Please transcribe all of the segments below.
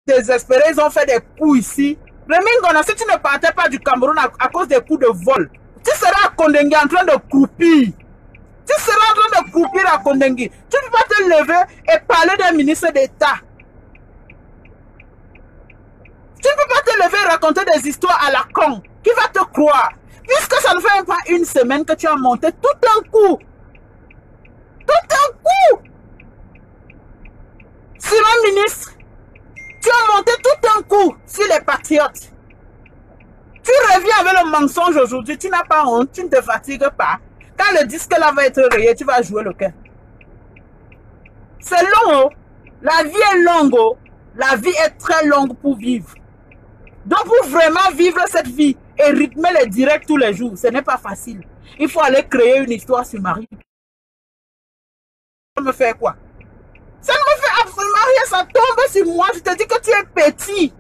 désespérés, ils ont fait des coups ici. Rémi Ngona, si tu ne partais pas du Cameroun à cause des coups de vol, tu seras à Kondengui en train de croupir. Tu seras en train de croupir à Kondengui. Tu ne peux pas te lever et parler d'un ministre d'État. Tu ne peux pas te lever et raconter des histoires à la con. Qui va te croire? Puisque ça ne fait même pas une semaine que tu as monté tout un coup. Tout un coup. Sur un ministre. Tu as monté tout un coup sur les patriotes. Tu reviens avec le mensonge aujourd'hui. Tu n'as pas honte. Tu ne te fatigues pas. Quand le disque là va être rayé, tu vas jouer lequel? C'est long. Oh. La vie est longue. Oh. La vie est très longue pour vivre. Donc pour vraiment vivre cette vie et rythmer les directs tous les jours, ce n'est pas facile. Il faut aller créer une histoire sur Marie. Ça me fait quoi? Ça ne me fait absolument rien, ça tombe sur moi. Je te dis que tu es petit.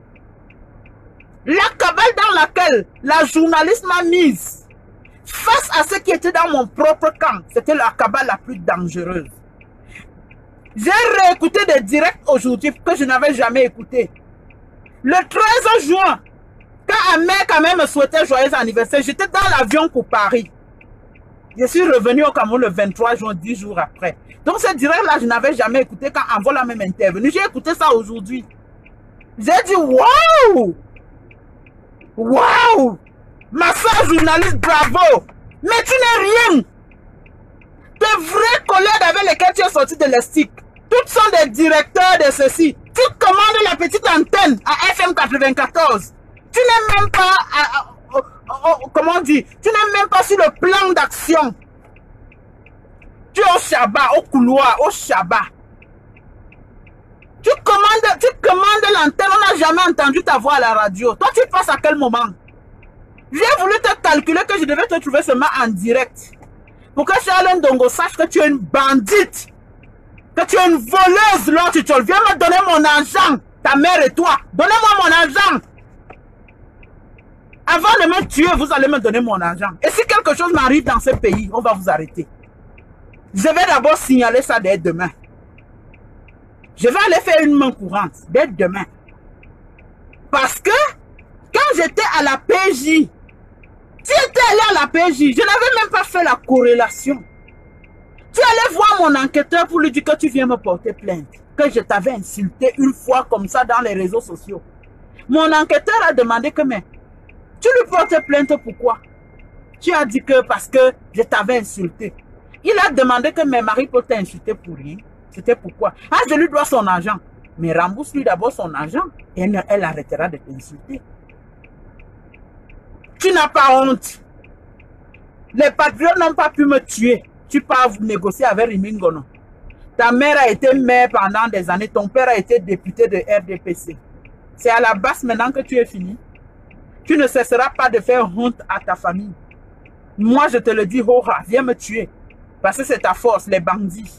La cabale dans laquelle la journaliste m'a mise, face à ce qui était dans mon propre camp, c'était la cabale la plus dangereuse. J'ai réécouté des directs aujourd'hui que je n'avais jamais écouté. Le 13 juin, quand Ahmed quand même me souhaitait joyeux anniversaire, j'étais dans l'avion pour Paris. Je suis revenu au Cameroun le 23 juin, 10 jours après. Donc ce direct-là, je n'avais jamais écouté quand Anvola même intervenu. J'ai écouté ça aujourd'hui. J'ai dit, waouh! Waouh! Ma soeur journaliste, bravo! Mais tu n'es rien! Tes vrais collègues avec lesquels tu es sorti de l'ESTIC, tous sont des directeurs de ceci. Tu commandes la petite antenne à FM 94. Tu n'es même pas, comment on dit, tu n'es même pas sur le plan d'action. Tu es au Shabbat, au couloir, au Shabbat. Tu commandes l'antenne, on n'a jamais entendu ta voix à la radio. Toi, tu passes à quel moment? J'ai voulu te calculer que je devais te trouver seulement en direct. Pour que Charles Ndongo sache que tu es une bandite. Que tu es une voleuse, là, tu viens me donner mon argent. Ta mère et toi, donnez-moi mon argent. Avant de me tuer, vous allez me donner mon argent. Et si quelque chose m'arrive dans ce pays, on va vous arrêter. Je vais d'abord signaler ça dès demain. Je vais aller faire une main courante dès demain. Parce que, quand j'étais à la PJ, tu étais allé à la PJ, je n'avais même pas fait la corrélation. Tu allais voir mon enquêteur pour lui dire que tu viens me porter plainte. Que je t'avais insulté une fois comme ça dans les réseaux sociaux. Mon enquêteur a demandé que, mais, tu lui portes plainte pourquoi? Tu as dit que parce que je t'avais insulté. Il a demandé que mes maris peuvent t'insulter pour rien. C'était pourquoi? Ah, je lui dois son argent. Mais rembourse-lui d'abord son argent et elle arrêtera de t'insulter. Tu n'as pas honte. Les patriotes n'ont pas pu me tuer. Tu pars négocier avec Rémi Ngono. Ta mère a été maire pendant des années. Ton père a été député de RDPC. C'est à la base maintenant que tu es fini. Tu ne cesseras pas de faire honte à ta famille. Moi, je te le dis, Hora, viens me tuer. Parce que c'est ta force, les bandits.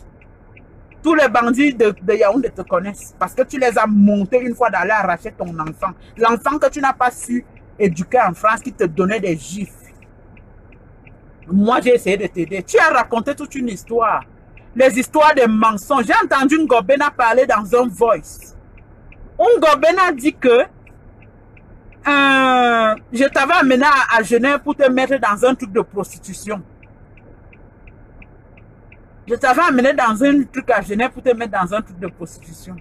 Tous les bandits de Yaoundé te connaissent. Parce que tu les as montés une fois d'aller arracher ton enfant. L'enfant que tu n'as pas su éduquer en France, qui te donnait des gifles. Moi, j'ai essayé de t'aider. Tu as raconté toute une histoire. Les histoires de mensonges. J'ai entendu Ngobena parler dans un voice. Ngobena dit que je t'avais amené à Genève pour te mettre dans un truc de prostitution. Je t'avais amené dans un truc à Genève pour te mettre dans un truc de prostitution.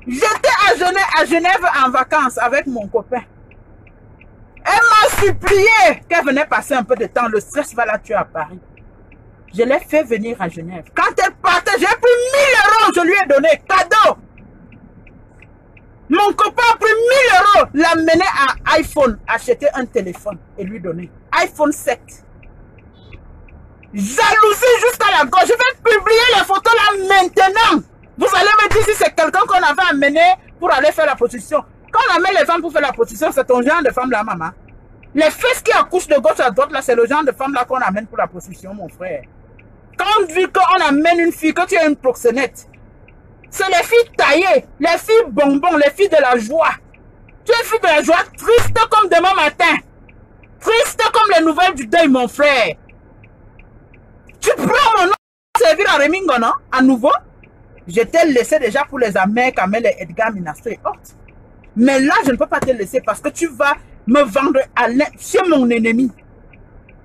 J'étais à Genève en vacances avec mon copain. Elle m'a supplié qu'elle venait passer un peu de temps. Le stress va la tuer à Paris. Je l'ai fait venir à Genève. Quand elle partait, j'ai pris 1000 €. Je lui ai donné cadeau. Mon copain a pris 1000 €. L'a mené à iPhone. Acheter un téléphone et lui donner. iPhone 7. Jalousie jusqu'à la gorge. Je vais publier les photos là maintenant. Vous allez me dire si c'est quelqu'un qu'on avait amené pour aller faire la prostitution. Quand on amène les femmes pour faire la prostitution, c'est ton genre de femme là, maman. Les fesses qui accouchent de gauche à droite là, c'est le genre de femme là qu'on amène pour la prostitution, mon frère. Quand on dit qu'on amène une fille, que tu es une proxénète, c'est les filles taillées, les filles bonbons, les filles de la joie. Tu es fille de la joie, triste comme demain matin. Triste comme les nouvelles du deuil, mon frère. Tu prends mon nom pour servir à Rémi Ngono, à nouveau. Je t'ai laissé déjà pour les Amériques, Kamel et Edgar Minastre et autres. Mais là, je ne peux pas te laisser parce que tu vas me vendre chez mon ennemi.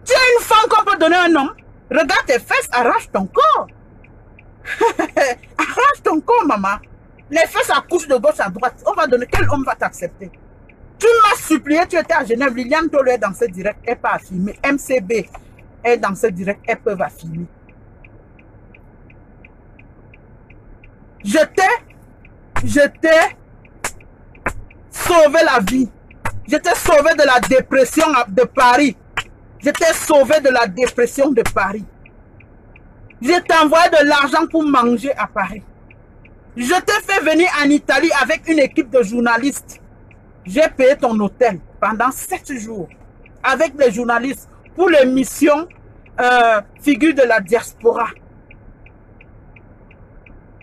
Tu es une femme qu'on peut donner à un homme. Regarde tes fesses, arrache ton corps. Arrache ton corps, maman. Les fesses accouchent de gauche à droite. On va donner, quel homme va t'accepter? Tu m'as supplié, tu étais à Genève. Liliane Tolo est dans ce direct, elle peut filmer. MCB est dans ce direct, elles peuvent filmer. Je t'ai sauvé la vie. Je t'ai sauvé de la dépression de Paris. Je t'ai sauvé de la dépression de Paris. Je t'ai envoyé de l'argent pour manger à Paris. Je t'ai fait venir en Italie avec une équipe de journalistes. J'ai payé ton hôtel pendant 7 jours avec les journalistes pour l'émission Figure de la diaspora.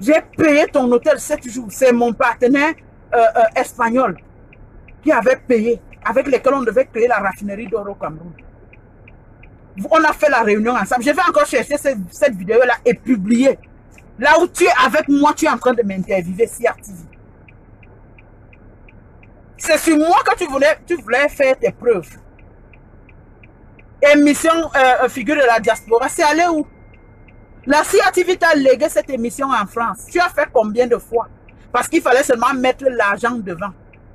J'ai payé ton hôtel 7 jours. C'est mon partenaire espagnol qui avait payé, avec lequel on devait créer la raffinerie d'or au Cameroun. On a fait la réunion ensemble. Je vais encore chercher cette vidéo-là et publier. Là où tu es avec moi, tu es en train de m'interviewer sur TV. C'est sur moi que tu voulais faire tes preuves. Émission Figure de la diaspora, c'est allé où? La CRTV t'a légué cette émission en France. Tu as fait combien de fois? Parce qu'il fallait seulement mettre l'argent devant.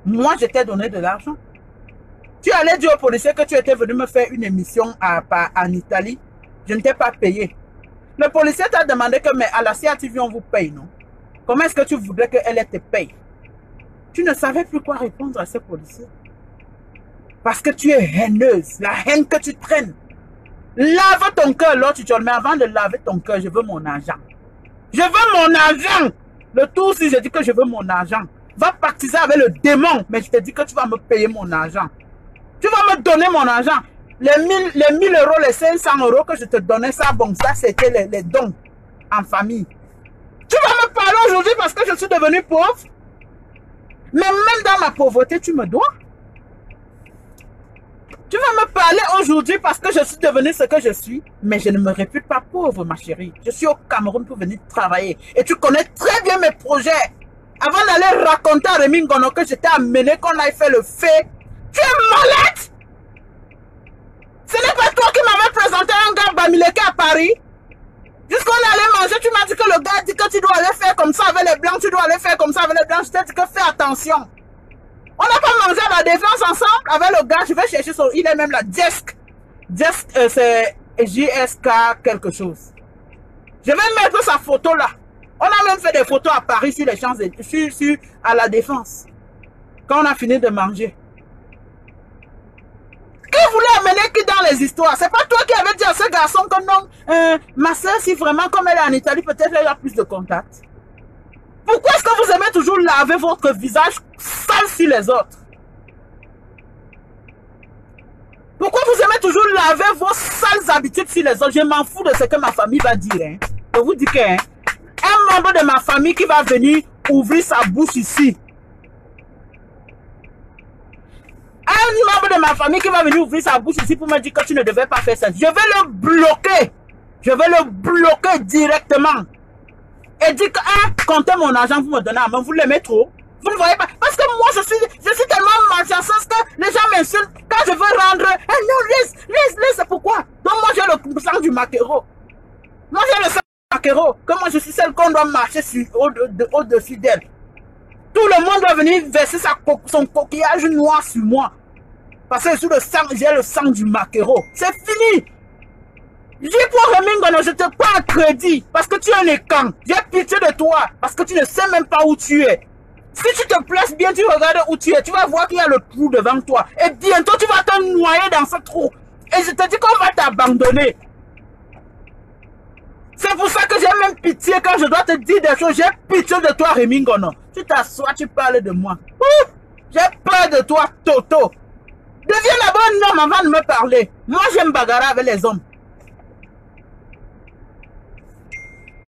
Moi, je t'ai donné de l'argent. Tu allais dire aux policiers que tu étais venu me faire une émission en Italie. Je ne t'ai pas payé. Le policier t'a demandé que, mais à la CRTV, on vous paye, non? Comment est-ce que tu voudrais qu'elle te paye? Tu ne savais plus quoi répondre à ce policier. Parce que tu es haineuse. La haine que tu traînes. Lave ton cœur, l'autre, mais avant de laver ton cœur, je veux mon argent. Je veux mon argent. Le tour, si je dis que je veux mon argent, va pactiser avec le démon, mais je te dis que tu vas me payer mon argent. Tu vas me donner mon argent. Les 1000 euros, les 500 euros que je te donnais, ça, bon, ça, c'était les dons en famille. Tu vas me parler aujourd'hui parce que je suis devenue pauvre. Mais même dans ma pauvreté, tu me dois. Tu vas me parler aujourd'hui parce que je suis devenue ce que je suis, mais je ne me répute pas pauvre, ma chérie. Je suis au Cameroun pour venir travailler. Et tu connais très bien mes projets. Avant d'aller raconter à Rémi Ngono que j'étais amené, qu'on aille faire le fait, tu es malade. Ce n'est pas toi qui m'avais présenté un gars Bamileke à Paris. Jusqu'on allait manger, tu m'as dit que le gars dit que tu dois aller faire comme ça avec les blancs, tu dois aller faire comme ça avec les blancs. Je t'ai dit que fais attention. On n'a pas mangé à la défense ensemble avec le gars. Je vais chercher son... Il est même là. Jesk. Jesk, c'est JSK quelque chose. Je vais mettre sa photo là. On a même fait des photos à Paris sur les champs, à la défense. Quand on a fini de manger. Qui voulait amener qui dans les histoires? C'est pas toi qui avais dit à ce garçon que non, ma soeur, si vraiment comme elle est en Italie, peut-être elle a plus de contacts. Pourquoi est-ce que vous aimez toujours laver votre visage sale sur les autres? Pourquoi vous aimez toujours laver vos sales habitudes sur les autres? Je m'en fous de ce que ma famille va dire. Hein. Je vous dis que un membre de ma famille qui va venir ouvrir sa bouche ici. Un membre de ma famille qui va venir ouvrir sa bouche ici pour me dire que tu ne devais pas faire ça. Je vais le bloquer. Je vais le bloquer directement. Et dit que, comptez mon argent, vous me donnez à main, vous l'aimez trop. Vous ne voyez pas. Parce que moi, je suis tellement malchanceux que les gens m'insultent. Quand je veux rendre, non, laisse, pourquoi? Donc moi, j'ai le sang du maquereau. Moi, j'ai le sang du maquereau. Que moi, je suis celle qu'on doit marcher au-dessus d'elle. Tout le monde doit venir verser son coquillage noir sur moi. Parce que j'ai le sang du maquereau. C'est fini. J'ai pour Rémi Ngono, je te prends un crédit parce que tu es un écran. J'ai pitié de toi parce que tu ne sais même pas où tu es. Si tu te places bien, tu regardes où tu es, tu vas voir qu'il y a le trou devant toi. Et bientôt, tu vas te noyer dans ce trou. Et je te dis qu'on va t'abandonner. C'est pour ça que j'ai même pitié quand je dois te dire des choses. J'ai pitié de toi, Rémi Ngono. Tu t'assois, tu parles de moi. J'ai peur de toi, Toto. Deviens d'abord un homme avant de me parler. Moi, j'aime bagarrer avec les hommes.